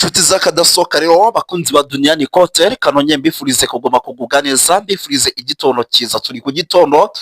Nshuti z'akadasohoka rero bakunzi ba Duniani Hotel kanonye mbifurize kugoma kugubwa neza, mbifurize igitondo cyiza. Turi ku gitondo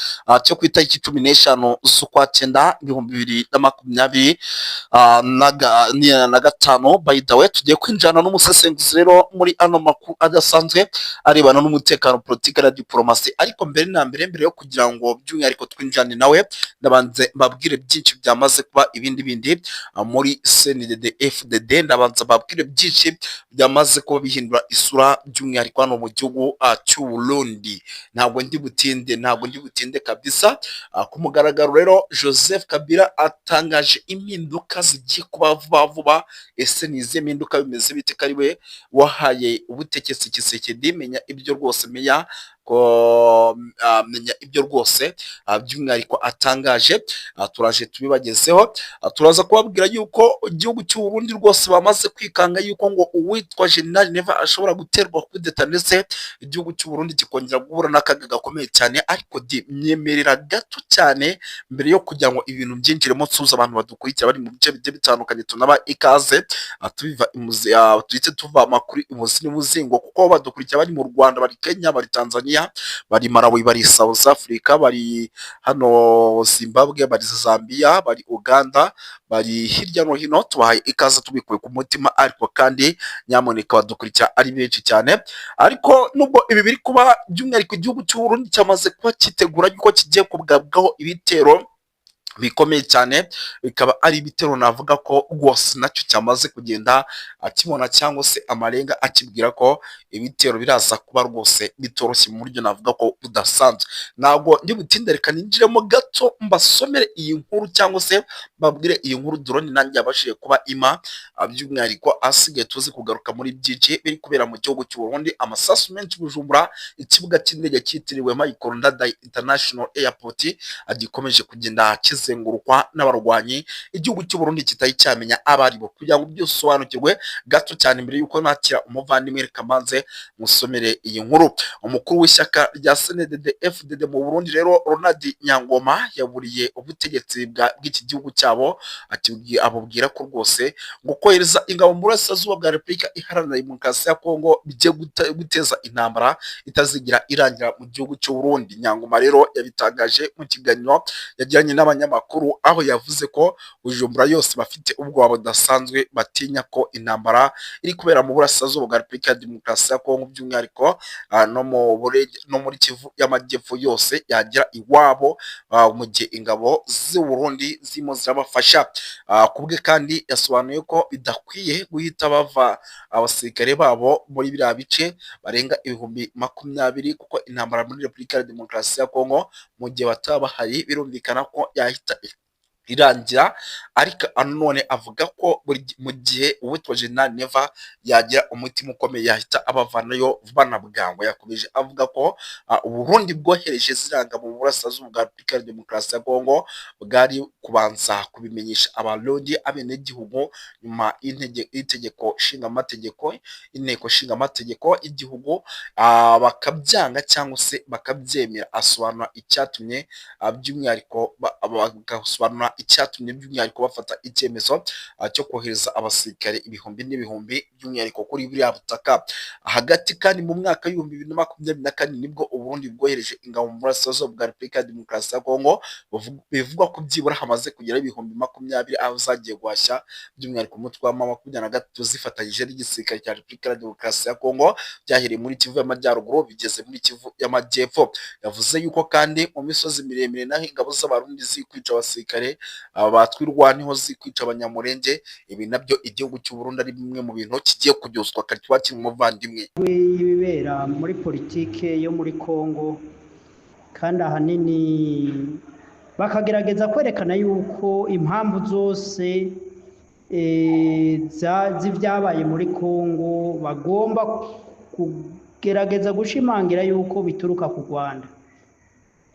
cyo ku itariki 15 z'ukwa 9 2025 na gatanu. By the way, tugiye kwinjana n'umusesenguzi rero muri ano makuru adasanzwe arebana n'umutekano, politiki na diplomasi. Ariko mbere na mbere yo kugira ngo by'umwihariko twinjane nawe, ndabanze mbabwire byinshi byamaze kuba ibindi muri CNDD FDD. Ndabanza mbabwire byinshi byamaze kuba bihindura isura by'umwihariko hano mu gihugu cy'u Burundi. Ntabwo ndi butinde kabisa. Ku mugaragaro rero Joseph Kabila atangaje impinduka zigiye kuba vuba. Ese ni izihe mpinduka bimeze bite? Kariwe wahaye ubutegetsi Tshisekedi, menya ibyo rwose menya rwose by'umwihariko atangaje. Turaje tubibagezeho. Turaza kubabwira yuko igihugu cy'u Burundi rwose bamaze kwikanga yuko ngo uwitwa General Neva ashobora guterwa kudeta, ndetse igihugu cy'u Burundi kikongera guhura n'akaga gakomeye cyane. Ariko myemerera gato cyane mbere yo kugira ngo ibintu byinjiremo, tuza abantu badukurikira bari mu bice bigiye bitandukanye, tunaba ikaze tubiva tuhite tuva amakuru imuzi n'umuzingo, kuko badukurikira bari mu Rwanda, bari Kenya, bari Tanzania, bari Malawi, bari South Africa, bari hano Zimbabwe, bari Zambia, bari Uganda, bari hirya no hino. Tubahaye ikaze tubikuye ku mutima, ariko kandi nyamuneka badukurikira ari benshi cyane. Ariko nubwo ibi biri kuba, by'umwihariko igihugu cy'u Burundi cyamaze kuba kitegura yuko kigiye kubwabwaho ibitero bikomeye cyane, bikaba ari ibitero navuga ko rwose nacyo cyamaze kugenda akibona, cyangwa se amarenga akibwira ko ibitero biraza kuba rwose bitoroshye mu buryo navuga ko budasanzwe. Ntabwo ndi butinde, reka ninjiremo gato mbasomere iyi nkuru, cyangwa se babwire iyi nkuru drone nanjye yabashije kuba ima by'umwihariko asigaye tuzi kugaruka muri byinshi biri kubera mu gihugu cy'u Burundi. Amasasu menshi Bujumbura, ikibuga cy'indege cyitiriwe Michael Ndadaye International Airport agikomeje kugenda kizengurukwa n'abarwanyi. Igihugu cy'u Burundi kitari cyamenya abari bo. Kugira ngo byose usobanukirwe gato cyane mbere yuko nakira umuvandimwe, reka manze musomere iyi nkuru. Umukuru w'ishyaka rya CNDD FDD mu Burundi rero Ronald Nyangoma yaburiye ubutegetsi bw'iki gihugu cyabo, abubwira ko rwose ngo kohereza ingabo mu burasirazuba bwa Repubulika Iharanira Demokarasi ya Kongo bigiye guteza intambara itazigira irangira mu gihugu cy'u Burundi. Nyangoma rero yabitangaje mu kiganiro yajyanye n'abanyamakuru, aho yavuze ko Bujumbura yose bafite ubwoba budasanzwe, batinya ko intambara iri kubera mu burasirazuba bwa Repubulika ya Demokarasi ya Kongo, by'umwihariko no muri Kivu y'Amajyepfo yose yagira iwabo, mu gihe ingabo z'u Burundi zirimo zirabafasha. Kubwe kandi yasobanuye ko bidakwiye guhita bava abasirikare babo muri biriya bice barenga 20,000, kuko intambara muri Repubulika ya Demokarasi ya Kongo mu gihe bataba bahari birumvikana ko yahita irangira. Ariko none avuga ko mu gihe uwitwa General Neva yagira umutima ukomeye yahita abavanayo vuba na bwangu. Yakomeje avuga ko Uburundi bwohereje ziranga mu burasirazuba bwa Repubulika ya Demokarasi ya Kongo bwari kubanza kubimenyesha Abarundi, abenegihugu, nyuma y'itegeko nshingaamategeko, inteko nshingaamategeko y'igihugu bakabyanga cyangwa se bakabyemera. Asobanura icyatumye by'umwihariko bagasobanura icyatumye by'umwihariko bafata icyemezo cyo kohereza abasirikare ibihumbi n'ibihumbi by'umwihariko kuri buriya butaka. Hagati kandi mu mwaka w'ibihumbi 2024 nibwo Uburundi bwohereje ingabo mu burasirazuba bwa Repubulika ya Demokarasi ya Kongo, bivugwa ko byibura hamaze kugera 20,000 aho zagiye guhashya by'umwihariko umutwe wa M23 zifatanyije n'igisirikare cya Repubulika ya Demokarasi ya Kongo, byahereye muri Kivu y'Amajyaruguru bigeze muri Kivu y'Amajyepfo. Yavuze yuko kandi mu misozi miremire naho ingabo z'Abarundi zikwica abasirikare batwirwaniho, zikwica abanyamurenge. Ibi nabyo igihugu cy'u Burundi ari bimwe mu bintu kigiye kuryoswa karikiba kiri umuvandimwe. Ibibera muri politike yo muri Kongo, kandi ahanini bakagerageza kwerekana yuko impamvu zose z'ibyabaye muri Kongo bagomba kugerageza gushimangira yuko bituruka ku Rwanda.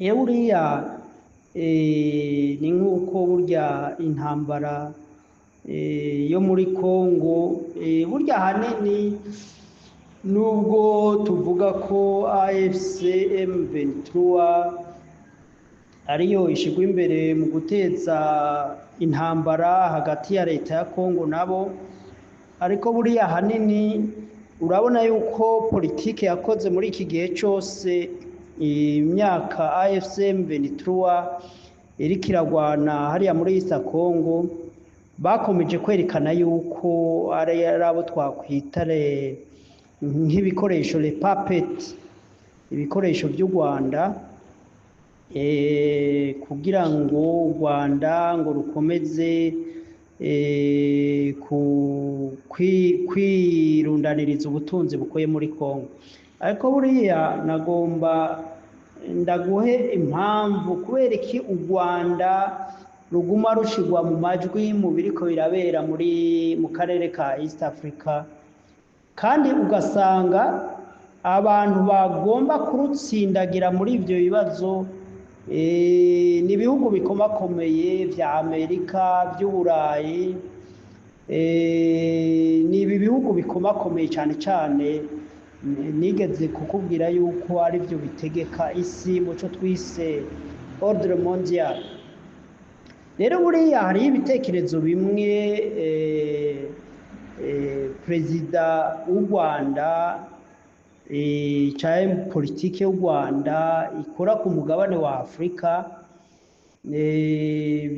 Uriya ni nk'uko burya intambara yo muri Kongo burya ahanini, nubwo tuvuga ko AFC M23 ariyo ishigwa imbere mu guteza intambara hagati ya leta ya Kongo nabo, ariko buriya hanini urabona yuko politike yakoze muri iki gihe cyose imyaka AFCM 23 iri kiragwana hariya muri East Congo bakomeje kwerekana yuko ari abo twakwita nk'ibikoresho le puppet ibikoresho by'u Rwanda kugira ngo u Rwanda ngo rukomeze kwirundaniriza ubutunzi bukoye muri Congo. Ariko buriya nagomba ndaguhe impamvu kubera iki u Rwanda ruguma rushigwa mu majwi mu biriko birabera mu karere ka East Africa, kandi ugasanga abantu bagomba kurutsindagira muri ibyo bibazo ni ibihugu bikomakomeye vya Amerika, by'Uburayi, ni ibi bihugu bikomakomeye cyane cyane nigeze kukubwira yuko ari byo bitegeka isi mu cyo twise ordre mondial. Rero buriya hari ibitekerezo bimwe perezida w'u Rwanda cyangwa politike y'u Rwanda ikora ku mugabane wa Afurika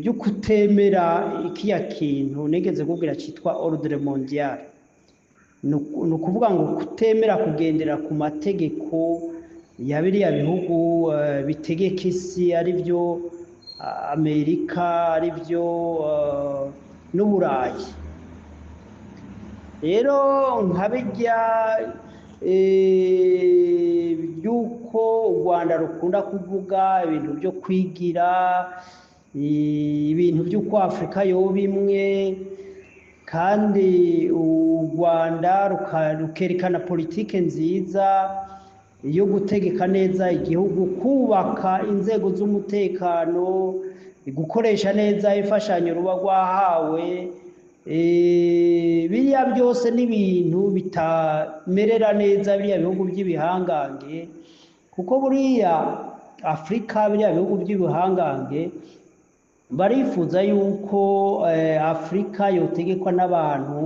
byo kutemera ikiya kintu nigeze kubwira cyitwa ordre mondial. Ni ukuvuga ngo kutemera kugendera ku mategeko ya biriya bihugu bitegeka isi, ari byo Amerika, ari byo n'Uburayi. Rero nkabijya byuko u Rwanda rukunda kuvuga ibintu byo kwigira, ibintu by'uko Afurika yoba imwe, kandi u Rwanda rukerekana politike nziza yo gutegeka neza igihugu, kubaka inzego z'umutekano, gukoresha neza imfashanyo ruba rwahawe. Biriya byose n'ibintu bitamerera neza biriya bihugu by'ibihangange, kuko buriya Afurika, biriya bihugu by'ibihangange barifuza yuko Afurika yotegekwa n'abantu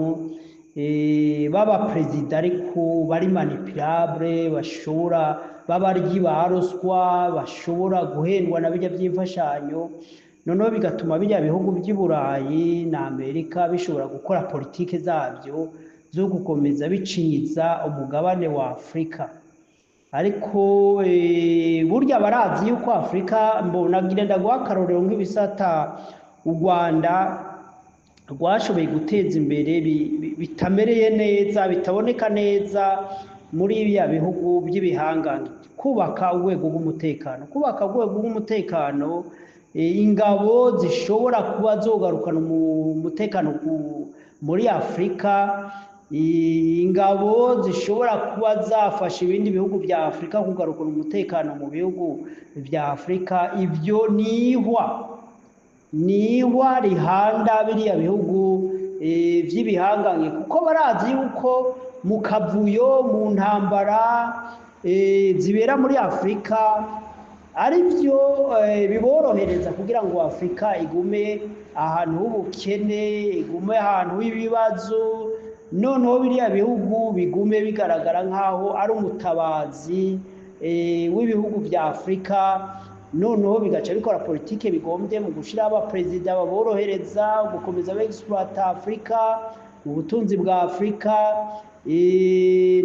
b'abaperezida ariko bari manipulable, bashobora babaryi ba ruswa, bashobora guhendwa na bijya by'imfashanyo. Noneho bigatuma bijya bihugu by'Uburayi na Amerika bishobora gukora politike zabyo zo gukomeza bicinyiza umugabane wa Afurika. Ariko burya barazi yuko Afurika, mbonagira ndaguha akarorero nk'ibisata u Rwanda rwashoboye guteza imbere bitamereye neza, bitaboneka neza muri biriya bihugu by'ibihangange. Kubaka urwego rw'umutekano, ingabo zishobora kuba zogarukana umutekano muri Afurika, ingabo zishobora kuba zafasha ibindi bihugu bya Afurika kugarukana umutekano mu bihugu bya Afurika. Ibyo nihwa rihanda biriya bihugu by'ibihangange, kuko barazi yuko mu kavuyo, mu ntambara zibera muri Afurika, ari byo biborohereza kugira ngo Afurika igume ahantu h'ubukene, igume ahantu h'ibibazo. Noneho biriya bihugu bigume bigaragara nk'aho ari umutabazi w'ibihugu bya Afurika. Noneho bigaca bikora politike bigombye mu gushyiraho abaperezida baborohereza gukomeza exploiter Afurika, ubutunzi bwa Afurika,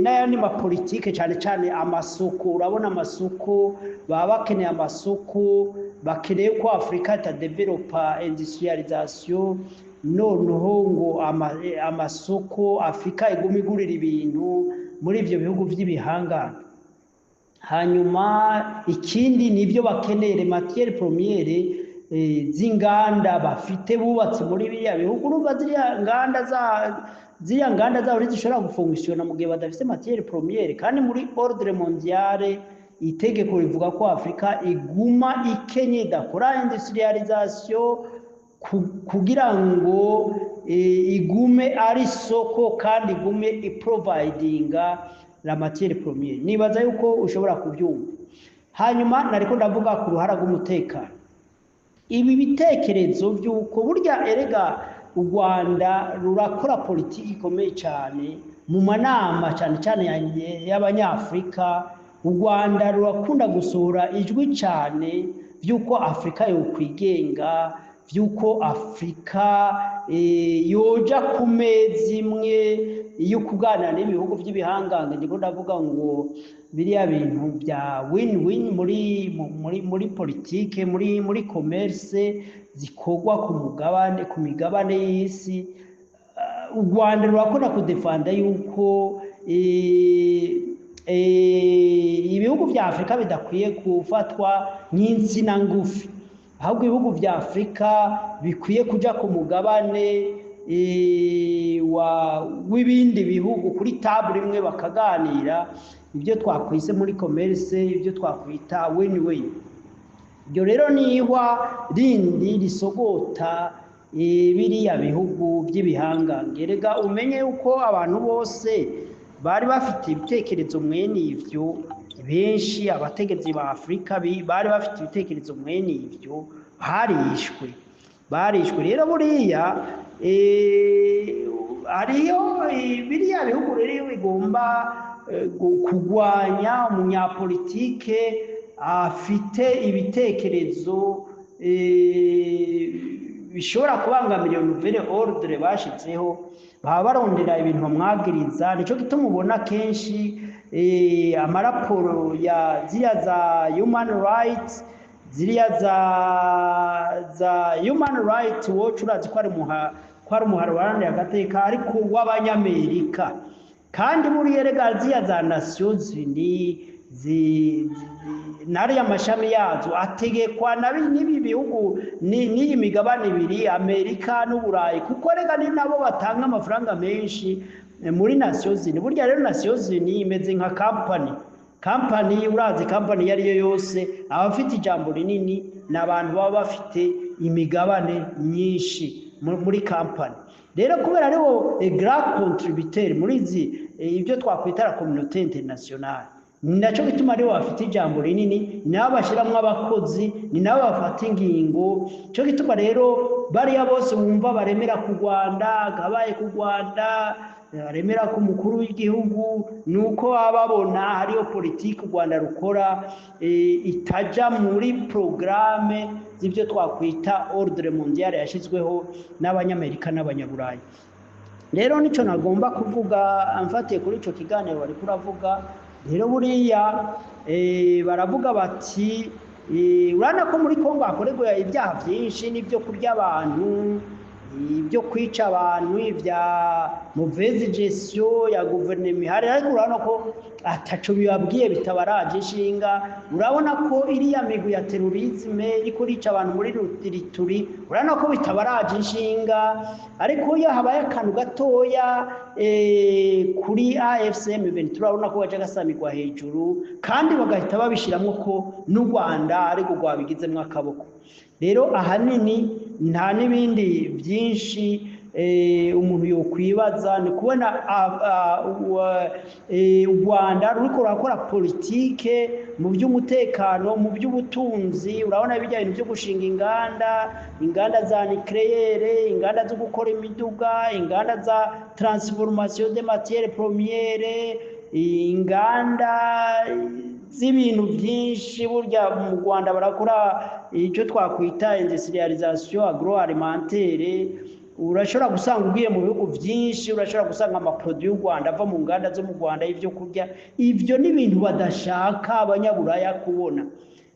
n'ayandi mapolitike cyane cyane amasoko. Urabona amasoko, baba bakeneye amasoko, bakeneye ko Afurika itadevelopa industrialisation. Noneho ngo amasoko, Afurika iguma igurira ibintu muri ibyo bihugu by'ibihangane. Hanyuma ikindi nibyo bakeneye matière première z'inganda bafite bubatse muri biriya bihugu. Urumva ziriya nganda zabo zishobora gufungishona mu gihe badafite matière première. Kandi muri ordre mondiale itegeko rivuga ko Afurika iguma ikenye, idakora industrialisation kugira ngo igume ari soko kandi igume iprovidinga la matière première. Nibaza yuko ushobora kubyumva. Hanyuma nariko ndavuga ku ruhara rw'umutekano. Ibi bitekerezo by'uko burya erega u Rwanda rurakora politiki ikomeye cyane mu manama cyane cyane y'abanyafrika. U Rwanda rurakunda gusohora ijwi cyane vy'uko Afrika yokwigenga, vy'uko Afrika yoja ku meza imwe yo kuganira n'ibihugu by'ibihangange. Ndiko ndavuga ngo biriya bintu bya win-win muri politike, muri commerce zikorwa ku migabane y'isi. U Rwanda rurakunda kudefanda yuko ibihugu vya Afrika bidakwiye gufatwa nk'insina ngufi, ahubwo ibihugu vya Afrika bikwiye kuja ku mugabane w'ibindi bihugu kuri table imwe bakaganira ibyo twakwise muri commerce, ibyo twakwita win-win. Ibyo rero nihwa rindi risogota biriya bihugu by'ibihangange. Rega umenye uko abantu bose bari bafite ibitekerezo mwene ivyo, benshi abategetsi ba Afrika bari bafite ibitekerezo mwene ivyo, barishwe rero buriya hariyo biriya bihugu rero bigomba kugwanya umunyapolitike afite ibitekerezo bishobora kubangamira nouvelle ordre bashitseho, baba barondera ibintu bamwagiriza. Nico gituma ubona kenshi amaraporo ya ziriya za human rights, ziriya za human rights watch urazi ko ari umuharo waranira agateka ariko w'abanyamerika, kandi muri erega ziriya za Nations Unies nari amashami yazo ategekwa n'ibi bihugu n'iyi migabane ibiri, Amerika n'Uburayi, kuko rega ni nabo batanga amafaranga menshi muri Nations Unies. Burya rero Nations Unies imeze nka company, urazi company yari yo yose abafite ijambo rinini n'abantu baba bafite imigabane myinshi muri company. Rero kubera ariho grand contributeur muri ibyo twakwita la communauté internationale, ninaco gituma ariho bafite ijambo rinini, nabo bashiramwe abakozi, ni nabo bafata ingingo. Cyo gituma rero bariya bose bumva baremera ku Rwanda, gabaye ku Rwanda, baremera ku mukuru w'igihugu, nuko babona hariyo politiki u Rwanda rukora itaja muri programme z'ibyo twakwita ordre mondiale yashizweho n'abanyamerika n'abanyaburayi. Rero nico nagomba kuvuga amfatiye kuri ico kiganiro bari kuravuga. Rero buriya baravuga bati urana ko muri Kongo hakorerwa ibyaha byinshi n'ibyo kurya abantu, ibyo kwica abantu, ibya mauvaise gestion ya gouvernement hari, ariko urabona ko ataco bibabwiye bitabaraje ishinga. Urabona ko iriya migwi ya terrorisme iko rica abantu muri Rutiri, urabona ko bitabaraje ishinga. Ariko iyo habaye akantu gatoya kuri AFCM 23 urabona ko baje gasamigwa hejuru, kandi bagahita babishiramwo ko n'u Rwanda ariko rwabigizemwo akaboko. Rero ahanini nta n'ibindi byinshi umuntu yokwibaza, ni kubona u Rwanda ruriko rurakora politike mu by'umutekano, mu by'ubutunzi. Urabona bijya ibintu byo gushinga inganda za nucléaire, inganda zo gukora imiduga, inganda za transformation de matières premières, inganda z'ibintu byinshi. Burya mu Rwanda barakora icyo twakwita industrialisation agroalimentaire. Urashobora gusanga ugiye mu bihugu byinshi, urashobora gusanga amaproduit y'u Rwanda ava mu nganda zo mu Rwanda y'ibyo kurya. Ivyo ni ibintu badashaka abanyaburaya kubona.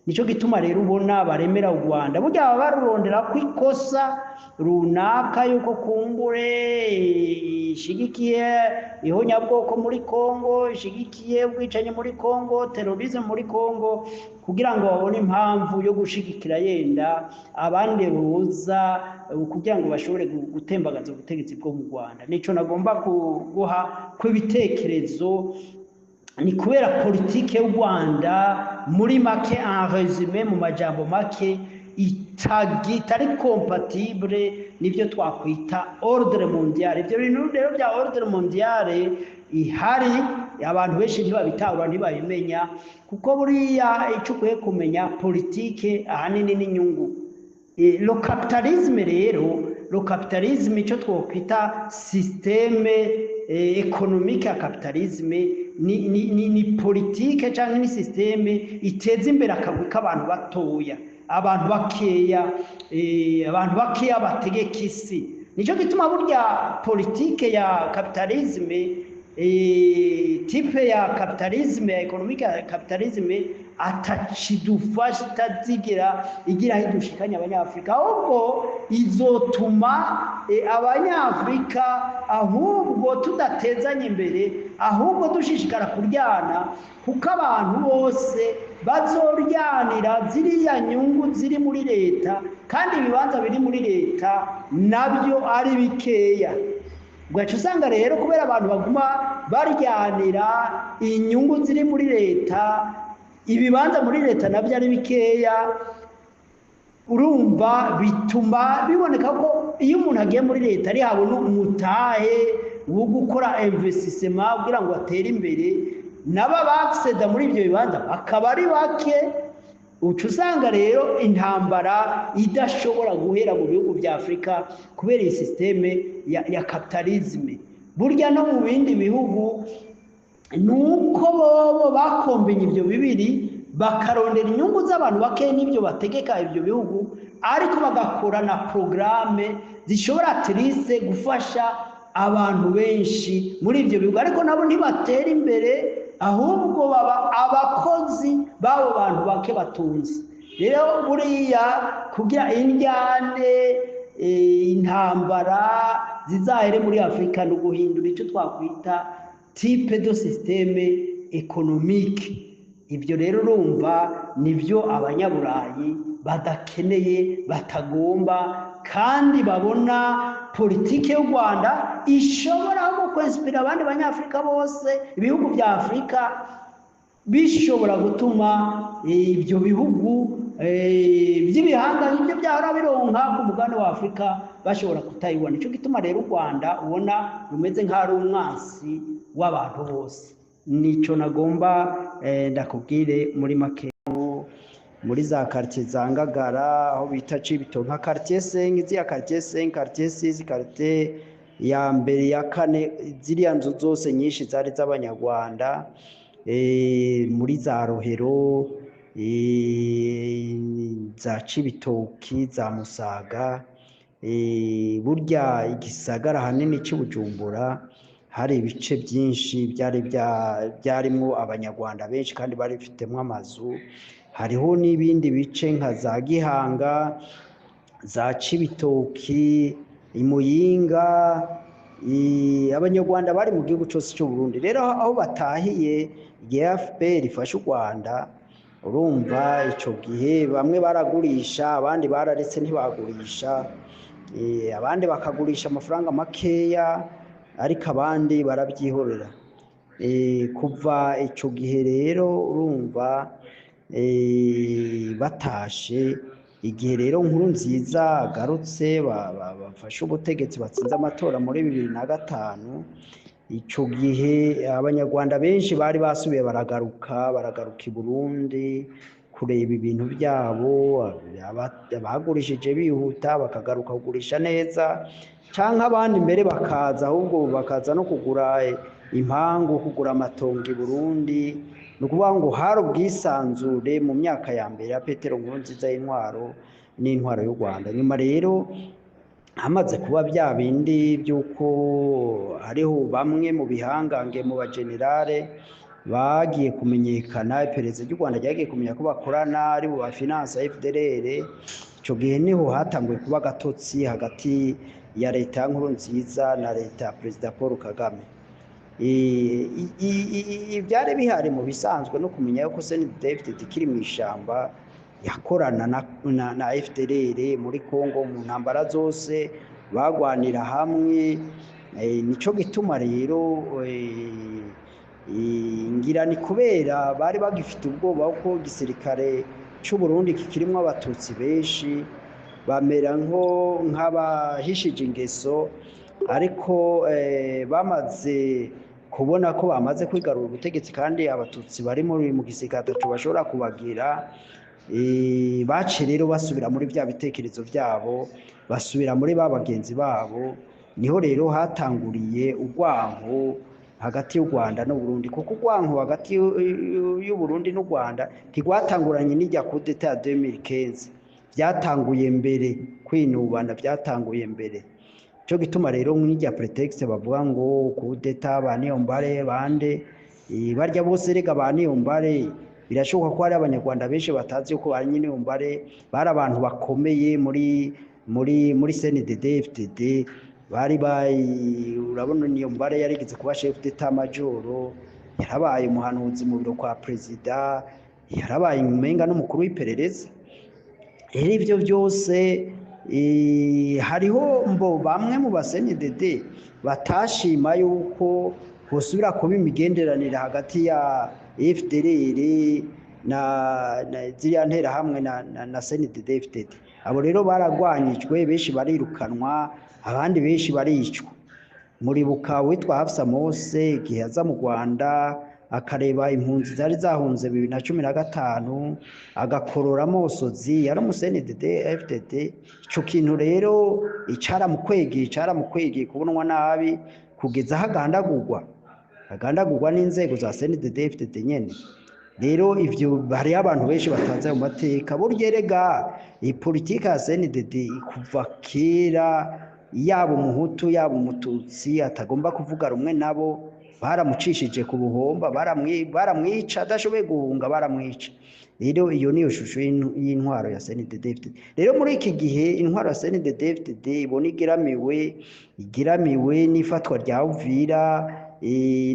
Nico gituma rero ubona baremera u Rwanda. Burya barurondera kwikosa runaka yuko kumbure ishigikiye ihonyabwoko muri Kongo, ishigikiye ubwicanyi muri Kongo, terrorisme muri Kongo, kugira ngo babone impamvu yo gushigikira yenda abandi ruza kugira ngo bashobore gutembagaza ubutegetsi bwo mu Rwanda. Nico nagomba guha kw'ibitekerezo, ni kubera politike y'u Rwanda muri make, en résumé, mu majambo make, itari compatible n'ibyo twakwita ordre mondiale. Ibyo bintu rero bya ordre mondiale ihari abantu benshi ntibabitahura, ntibabimenya, kuko buriya icyo ukwiye kumenya politike ahanini n'inyungu. Le capitalisme rero le capitalisme icyo twokwita systeme économique ya capitalisme ni politike cyangwa ni systeme iteza imbere akagwi k'abantu batoya, abantu bakeya bategeka isi. Nicyo gituma burya politike ya capitalisme type ya capitalisme ya économique ya capitalisme atachidufasha tazigira igira hidushikanya abanyafrika, ahubwo izotuma abanyafrika ahubwo tudatezanya imbere, ahubwo dushishikara kuryana, kuko abantu bose bazoryanira ziriya nyungu ziri muri leta, kandi ibibanza biri muri leta nabyo ari bikeya. Gwacu usanga rero kubera abantu baguma baryanira inyungu ziri muri leta, ibibanza muri leta nabyo ari bikeya, urumva bituma biboneka ko iyo umuntu agiye muri leta ari habona umutahe wo gukora investissement kugira ngo atere imbere, naba bakseda muri ibyo bibanza bakaba ari bake. Uca usanga rero intambara idashobora guhera mu bihugu bya Afrika kubera iyi systeme ya capitalisme. Burya no mu bindi bihugu nuko bobo bakombenya ibyo bibiri, bakarondera inyungu z'abantu bake n'ibyo bategeka ibyo bihugu, ariko bagakora na programme zishobora triste gufasha abantu benshi muri ibyo bihugu, ariko nabo ntibatera imbere, ahubwo baba abakozi babo bantu bake batunze. Rero buriya kugira indyane intambara zizahere muri Afrika no guhindura icyo twakwita type de systeme économique. Ibyo rero urumva nibyo abanyaburayi badakeneye, batagomba, kandi babona politike y'u Rwanda ishobora no kwinspira abandi banyafrika bose, ibihugu bya Afrika bishobora gutuma ibyo bihugu by'ibihanga ibyo byahora bironka ku mugabane wa Afrika bashobora kutayibona. Nicyo gituma rero u Rwanda ubona rumeze nk'ari umwansi w'abantu bose. Nico nagomba ndakubwire muri make muri za quartier za Ngagara aho bita Cibito nka quartier 5, izi ya quartier 5, quartier 6, quartier ya mbere ya kane, ziriya nzu zose nyinshi zari z'abanyarwanda, muri za Rohero, za Cibitoki, za Musaga, burya igisagara hanini cy'Ubujumbura hari ibice byinshi byarimo abanyarwanda benshi kandi bari bifitemo amazu. Hariho n'ibindi bice nka za Gihanga, za Cibitoki, Imuyinga, abanyarwanda bari mu gihugu cyose cy'u Burundi. Rero aho batahiye igihe FPR ifashe u Rwanda, urumva icyo gihe bamwe baragurisha, abandi bararetse ntibagurisha, abandi bakagurisha amafaranga makeya, ariko abandi barabyihorera. Kuva icyo gihe rero urumva batashe, igihe rero Nkurunziza agarutse bafashe ubutegetsi batsinze amatora muri 2005, icyo gihe abanyarwanda benshi bari basubiye baragaruka i Burundi kureba ibintu byabo, bagurishije bihuta bakagaruka kugurisha neza, cyangwa abandi mbere bakaza, ahubwo bakaza no kugura impangu, kugura amatongo i Burundi. Ni ukuvuga ngo hari ubwisanzure mu myaka ya mbere ya Petero Nkurunziza y'intwaro n'intwaro y'u Rwanda. Nyuma rero hamaze kuba bya bindi by'uko hariho bamwe mu bihangange mu bagenerale bagiye kumenyekana, iperereza ry'u Rwanda ryagiye kumenya ko bakorana ari bo bafinansa FDLR. Icyo gihe niho hatanguye kuba agatotsi hagati ya leta ya Nkurunziza na leta ya Perezida Paul Kagame. Ibyari bihari mu bisanzwe no kumenya yuko CNDD-FDD kiri mu ishamba yakorana na FDLR muri Kongo mu ntambara zose bagwanira hamwe. Nico gituma rero ngira ni kubera bari bagifite ubwoba ko gisirikare cy'u Burundi kikirimo abatutsi benshi, bamera nk'abahishije ingeso, ariko bamaze kubona ko bamaze kwigarura ubutegetsi kandi abatutsi bari mu gisirikare bashobora kubagira, bace rero basubira muri bya bitekerezo byabo, basubira muri ba bagenzi babo, niho rero hatanguriye urwanko hagati y'u Rwanda n'u Burundi, kuko urwanko hagati y'u Burundi n'u Rwanda ntigwatanguranye n'irya coup d'etat ya 2015, byatanguye mbere, kwinubana byatanguye mbere. Cyo gituma rero nk'irya pretext bavuga ngo coup d'etat ba Niyombare bande, barya bose rega ba Niyombare birashoboka ko hari abanyarwanda benshi batazi ko ba Niyombare bari abantu bakomeye muri CNDD-FDD, bari urabona Niyombare yarigeze kuba chef d'état major, yarabaye umuhanuzi mu biro kwa perezida, yarabaye umenga n'umukuru w'iperereza. Rero ivyo byose hariho bamwe mu CNDD batashima yuko hosubira kuba imigenderanire hagati ya FDLR na ziriya nterahamwe na CNDD-FDD. Abo rero baragwanyijwe, benshi barirukanwa, abandi benshi baricwa. Muribuka witwa Hafsa Mose igihe aza mu Rwanda akareba impunzi zari zahunze 2015 agakorora Mosozi, yari mu CNDD-FDD. Ico kintu rero icaramukwegeye kubonwa nabi kugeza agandagurwa n'inzego za CNDD-FDD nyene. Rero ivyo hari abantu benshi bataza mu mateka, burya rega politike ya CNDD kuva kera, yaba umuhutu yaba umututsi atagomba kuvuga rumwe nabo, baramucishije ku buhomba, baramwica, adashoboye guhunga baramwica. Rero iyo niyo shusho y'intwaro ya CNDD-FDD. Rero muri iki gihe intwaro ya CNDD-FDD ibona igiramiwe n'ifatwa rya Uvira,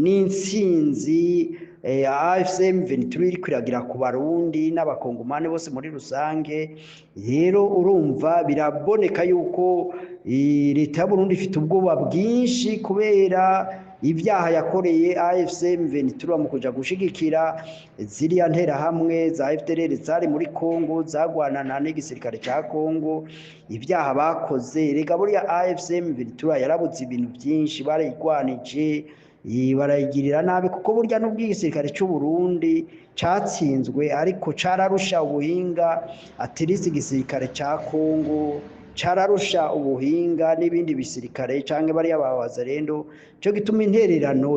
n'intsinzi AFCM 23 iri kwiragira ku Barundi n'abakongomane bose muri rusange. Rero urumva biraboneka yuko leta ya Burundi ifite ubwoba bwinshi kubera ibyaha yakoreye AFCM 23 mu kuja gushigikira ziriya nterahamwe za FDLR zari muri Kongo zagwanana n'igisirikare cya Kongo. Ibyaha bakoze rega buriya AFCM 23 yarabuze ibintu byinshi, barayigwanije, barayigirira nabi, kuko burya n'ubw'igisirikare cy'u Burundi catsinzwe ariko cararusha ubuhinga atirisi igisirikare cya Kongo, cararusha ubuhinga n'ibindi bisirikare canke bari yababaza. Rendo cyo gituma intererano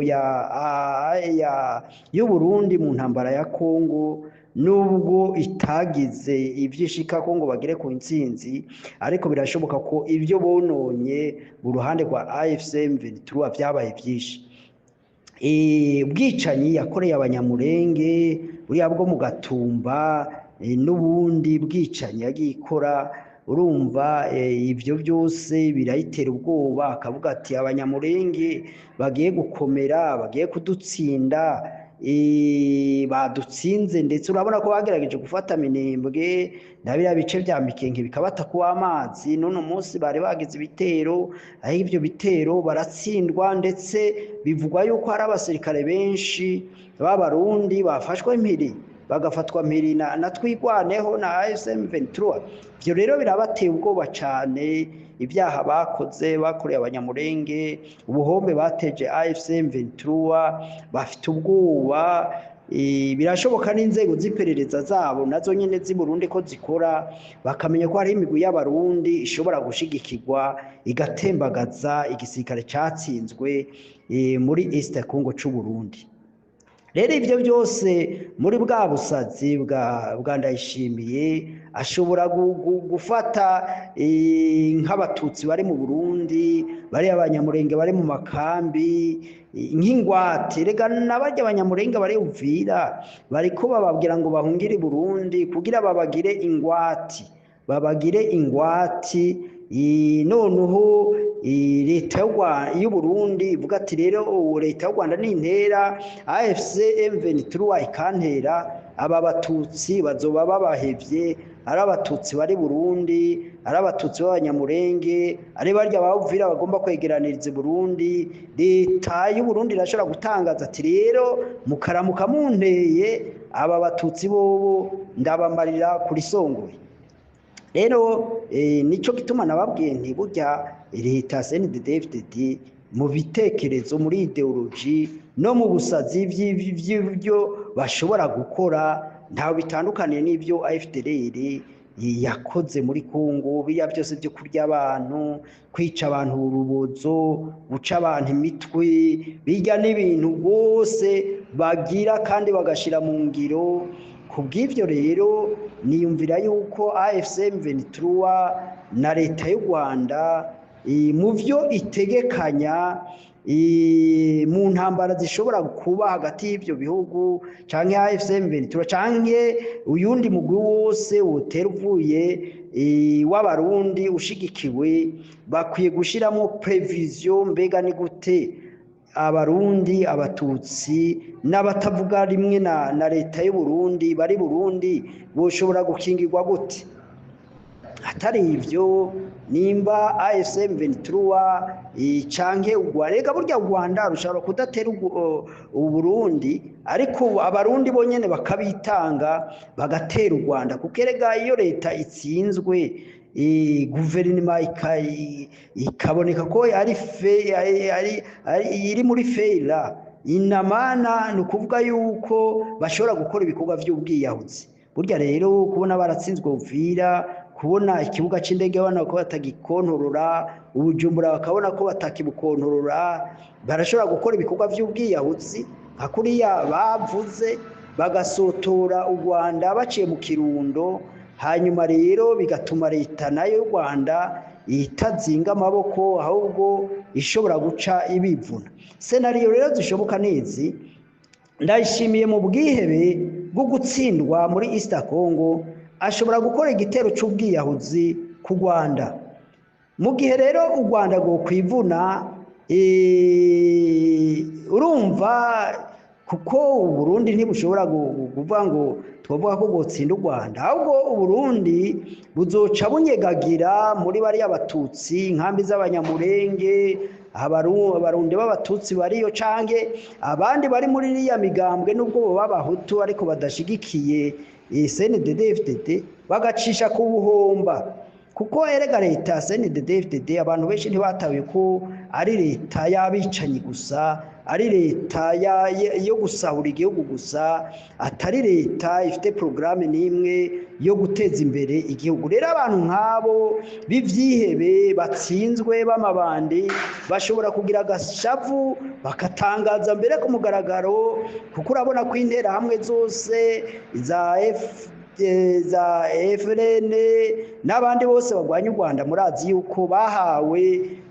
y'u Burundi mu ntambara ya Kongo nubwo itagize ivyishika ko ngo bagere ku intsinzi, ariko birashoboka ko ivyo bononye mu ruhande rwa AFCM 23 vyabaye byinshi. Ubwicanyi yakoreye abanyamurenge buriya bwo mu Gatumba, n'ubundi bwicanyi yagiye ikora, urumva ivyo byose birayitera ubwoba, akavuga ati abanyamurenge bagiye gukomera, bagiye kudutsinda, badutsinze. Ndetse urabona ko bagerageje gufata Minembwe na biriya bice vya Mikenke bikabata kuwa amazi. None umunsi bari bagize ibitero, aho ivyo bitero baratsindwa, ndetse bivugwa yuko hari abasirikare benshi b'Abarundi bafashwe mpiri, bagafatwa mpiri na Twigwaneho na AFCM 23. Ivyo rero birabateye ubwoba cane, ibyaha bakoreye abanyamurenge, ubuhombe bateje AFCM 23, bafite ubwoba. Birashoboka n'inzego z'iperereza zabo nazo nyene z'i Burundi ko zikora, bakamenya ko hari imigwi y'Abarundi ishobora gushigikirwa igatembagaza igisirikare catsinzwe muri East Congo c'u Burundi. Rero ivyo byose muri bwa busazi bwa Ndayishimiye ashobora gufata nk'abatutsi bari mu Burundi, bari abanyamurenge bari mu makambi nk'ingwate. Rega n'abarya abanyamurenge bari Uvira bariko bababwira ngo bahungire i Burundi kugira babagire ingwati. Noneho leta y'u Burundi ivuga ati rero leta y'u Rwanda nintera AFCM 23 ikantera, aba batutsi bazoba babahevye, ari abatutsi bari Burundi, ari abatutsi b'abanyamurenge, ari barya bavira bagomba kwegeraniriza Burundi. Leta y'u Burundi irashobora gutangaza ati rero mukaramuka munteye, aba batutsi bobo ndabamarira kuri Songoye. Rero nico gituma nababwiye nti burya leta CNDD-FDD mu bitekerezo, muri ideology no mu busazi vy'ivyo bashobora gukora, ntaho bitandukaniye n'ibyo FDLR yakoze muri Kongo, biriya byose byo kurya abantu, kwica abantu urubozo, guca abantu imitwe, bijya n'ibintu bose bagira kandi bagashira mu ngiro. Kubw'ivyo rero niyumvira yuko AFC M23 na leta y'u Rwanda mu byo itegekanya mu ntambara zishobora kuba hagati y'ibyo bihugu canke AFC M23 canke uyundi mugwi wose wotera uvuye w'abarundi ushigikiwe, bakwiye gushiramo prevision mbega ni gute abarundi, abatutsi n'abatavuga rimwe na leta y'u Burundi bari Burundi boshobora gukingirwa gute. Atari ivyo nimba AFC M23 canke Rega burya Rwanda rushobora kudatera Burundi, ariko abarundi bonyene bakabitanga bagatera u Rwanda, kuko erega iyo leta itsinzwe guverinoma ikaboneka ko iri muri feira inamana, ni ukuvuga yuko bashobora gukora ibikorwa by'ubwiyahuzi. Burya rero kubona baratsinzwe Uvira, kubona ikibuga c'indege abana ko batagikontorora, Ubujumbura bakabona ko batakibukontorora, barashobora gukora ibikorwa by'ubwiyahuzi nka kuriya bavuze, bagasotora u Rwanda baciye mu Kirundo, hanyuma rero bigatuma leta nayo y'u Rwanda itazinga amaboko, ahubwo ishobora guca ibivuna. Senariyo rero zishoboka nezi, ndayishimiye mu bwihebe bwo gutsindwa muri East Congo, ashobora gukora igitero c'ubwiyahuzi ku Rwanda. Mu gihe rero u Rwanda go kwivuna, urumva kuko u Burundi ntibushobora kuvuga ngo twavuga ko gutsinda u Rwanda, ahubwo u Burundi buzoca bunyegagira muri bari abatutsi, inkambi z'abanyamurenge, abarundi b'abatutsi bariyo canke abandi bari muri iriya migambwe nubwo b'abahutu ariko badashigikiye CNDD-FDD, bagacisha ku buhomba. Kuko erega leta CNDD-FDD abantu benshi ntibatawe ko ari leta y'abicanyi gusa, ari leta yo gusahura igihugu gusa, atari leta ifite programme n'imwe yo guteza imbere igihugu. Rero abantu nk'abo b'ivyihebe batsinzwe b'amabandi bashobora kugira agashavu bakatangaza mbere ku mugaragaro, kuko urabona ko intera hamwe zose za FLN n'abandi bose bagwanya u Rwanda murazi yuko bahawe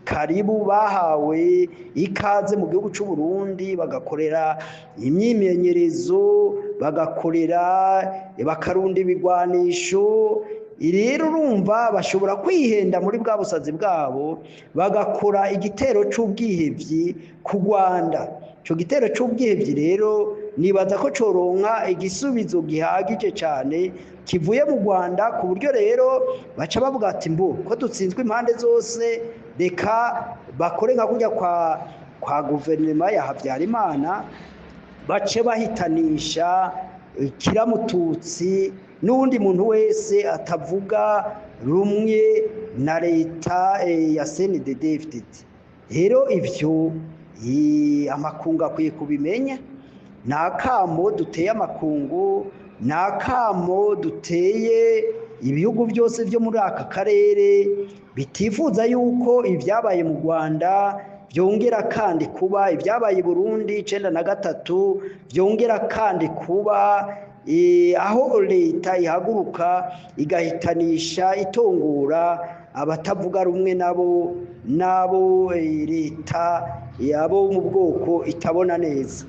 karibu, bahawe ikaze mu gihugu c'u Burundi, bagakorera imyimenyerezo, bakarunda ibigwanisho. Rero urumva bashobora kwihenda muri bwa busazi bwabo, bagakora igitero c'ubwihevyi ku Rwanda. Ico gitero c'ubwihevyi rero nibaza ko coronka igisubizo gihagije cyane kivuye mu Rwanda, ku buryo rero baca bavuga ati mbo ko dutsinzwe impande zose, reka bakore nka kujya kwa guverinoma ya Habyarimana, bace bahitanisha kiramututsi n'undi muntu wese atavuga rumwe na leta ya CNDD-FDD. Rero ivyo amakungu akwiye kubimenya. Nakamo duteye amakungu, nakamo duteye ibihugu byose byo muri aka karere bitifuza yuko ibyabaye mu Rwanda byongera kandi kuba, ibyabaye i Burundi 93 byongera kandi kuba, aho leta ihaguruka igahitanisha itongora abatavuga rumwe nabo leta yabo mu bwoko itabona neza.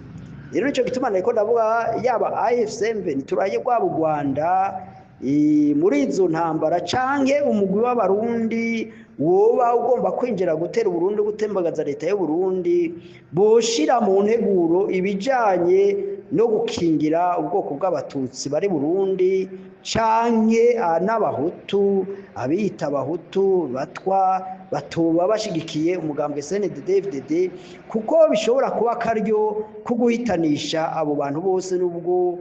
Rero ico gituma nako ndavuga yaba AFC M23 rwaba u Rwanda muri izo ntambara canke umugwi w'abarundi woba ugomba kwinjira gutera Burundi, gutembagaza leta y'u Burundi, boshira mu nteguro ibijanye no gukingira ubwoko bw'abatutsi bari Burundi canke n'abahutu, abita abahutu batoba bashigikiye umugambwe CNDD-FDD, kuko bishobora kuba karyo ko guhitanisha abo bantu bose. Nubwo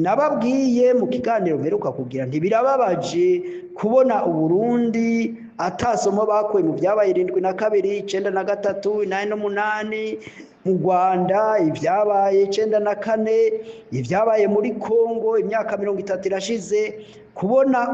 nababwiye mu kiganiro mperuka kugira, ntibirababaje kubona Uburundi atasomo bakoye mu byabaye 72, 93, 88 mu Rwanda, ibyabaye 94, ibyabaye muri Kongo imyaka 30 irashize, kubona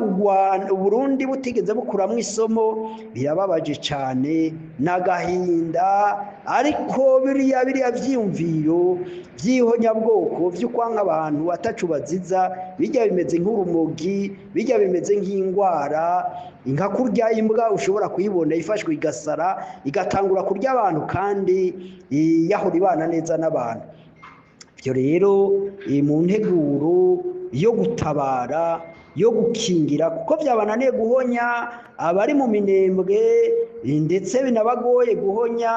Uburundi butigeze bukuramwo isomo birababaje cyane n'agahinda. Ariko biriya vyiyumviro by'ihonyabwoko vy'ukwanka abantu atacu baziza, bijya bimeze nk'urumogi, bijya bimeze nk'ingwara, inka kurya imbwa ushobora kuyibona ifashwe igasara igatangura kurya abantu kandi yahora ibana neza n'abantu. Ibyo rero mu nteguro yo gutabara, yo gukingira, kuko byabananiye guhonya abari mu Minembwe ndetse binabagoye guhonya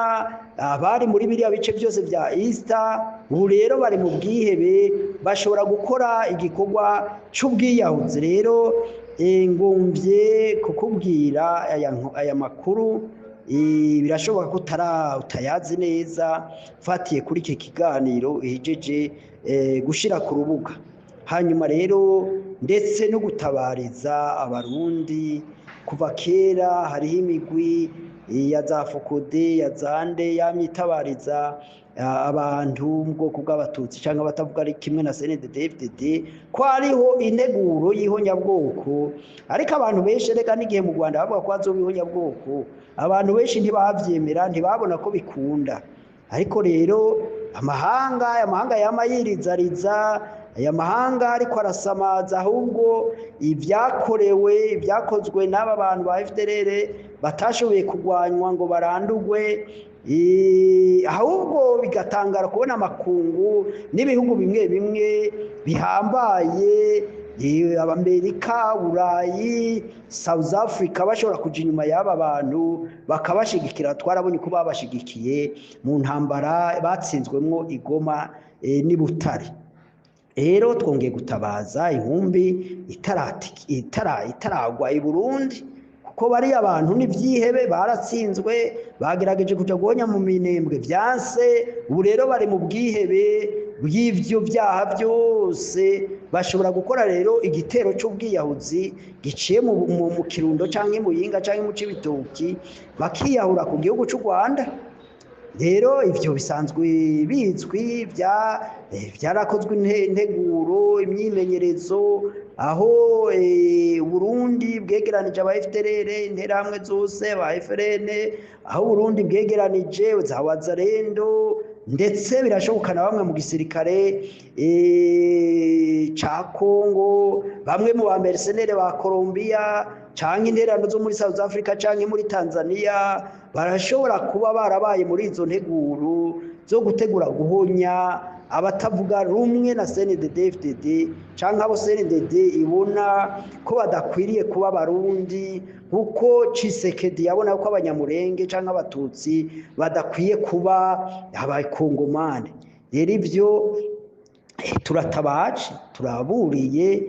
abari muri biriya bice byose bya Easter. Ubu rero bari mu bwihebe, bashobora gukora igikorwa cy'ubwiyahuzi. Rero ngombye kukubwira aya makuru, birashoboka ko utayazi neza fatiye kuri iki kiganiro ihejeje gushira ku rubuga. Hanyuma rero ndetse no gutabariza abarundi, kuva kera hariho imigwi ya za Fokode, ya Zande yamyitabariza abantu mu bwoko bw'abatutsi cyangwa abatavuga ari kimwe na CNDD-FDD, ko hariho integuro y'ihonyabwoko. Ariko abantu benshi, reka n'igihe mu Rwanda bavuga ko hazoba ihonyabwoko, abantu benshi ntibavyemera, ntibabona ko bikunda. Ariko rero amahanga yamayirizariza, aya mahanga ariko arasamaza, ahubwo ibyakozwe n'aba bantu ba FDLR batashoboye kugwanywa ngo barandurwe, ahubwo bigatangara kubona amakungu n'ibihugu bimwe bimwe bihambaye, Amerika, Burayi, South Africa, bashobora kuja inyuma y'aba bantu bakabashigikira. Twarabonye ko babashigikiye mu ntambara batsinzwemwo Igoma n'i Butare. Rero twongeye gutabaza inkumbi itaragwa i Burundi, kuko bari abantu n'ivyihebe baratsinzwe, bagerageje kuja guhonya mu Minembwe vyanse. Ubu rero bari mu bwihebe bw'ivyo vyaha byose. Bashobora gukora rero igitero c'ubwiyahuzi giciye mu Kirundo canke mu Yinga canke mu Cibitoki, bakiyahura ku gihugu c'u Rwanda. Rero ivyo bisanzwe bizwi, byarakozwe integuro, imyimenyerezo, aho Burundi bwegeranije aba FDLR, interahamwe zose, aba FRN, aho Burundi bwegeranije za Wazalendo, ndetse birashoboka na bamwe mu gisirikare ca Kongo, bamwe mu ba mercenaires ba Colombia canke interano zo muri South Africa canke muri Tanzania, barashobora kuba barabaye muri izo nteguro zo gutegura guhonya abatavuga rumwe na CNDD-FDD canke abo CNDD ibona ko badakwiriye kuba Barundi, kuko Tshisekedi yabona ko abanyamurenge canke abatutsi badakwiye kuba abakongomani. Rero ivyo turatabaje, turaburiye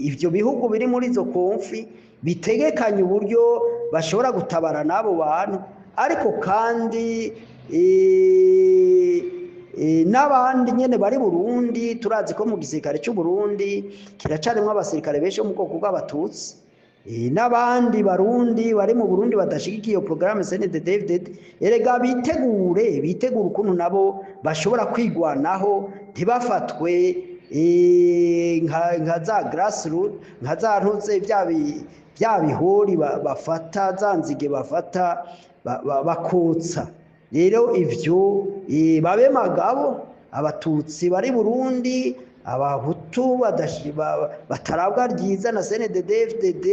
ivyo bihugu biri muri izo konfi bitegekanye uburyo bashobora gutabara n'abo bantu. Ariko kandi n'abandi nyene bari Burundi, turazi ko mu gisirikare cy'u Burundi kiracarimwo abasirikare benshi mu bwoko bw'abatutsi, n'abandi barundi bari mu Burundi badashigikiye iyo programme CNDD-FDD. Erega bitegure ukuntu nabo bashobora kwigwanaho, ntibafatwe nka za grassroots, nka za ntuze bya bihori bafata, za nzige bafata bakotsa. Rero ivyo babe magabo, abatutsi bari Burundi, abahutu batarabwa ryiza na CNDD-FDD,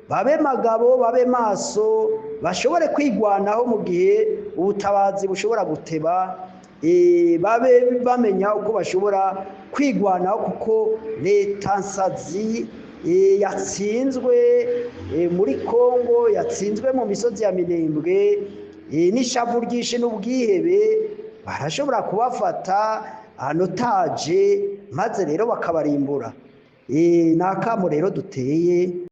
babe magabo, babe maso, bashobore kwigwanaho mu gihe ubutabazi bushobora guteba, babe bamenya uko bashobora kwigwanaho, kuko leta nsazi yatsinzwe muri Kongo, yatsinzwe mu misozi ya Minembwe, n'ishavu ryinshi n'ubwihebe, barashobora kubafata anotaje maze rero bakabarimbura. Nakamo rero duteye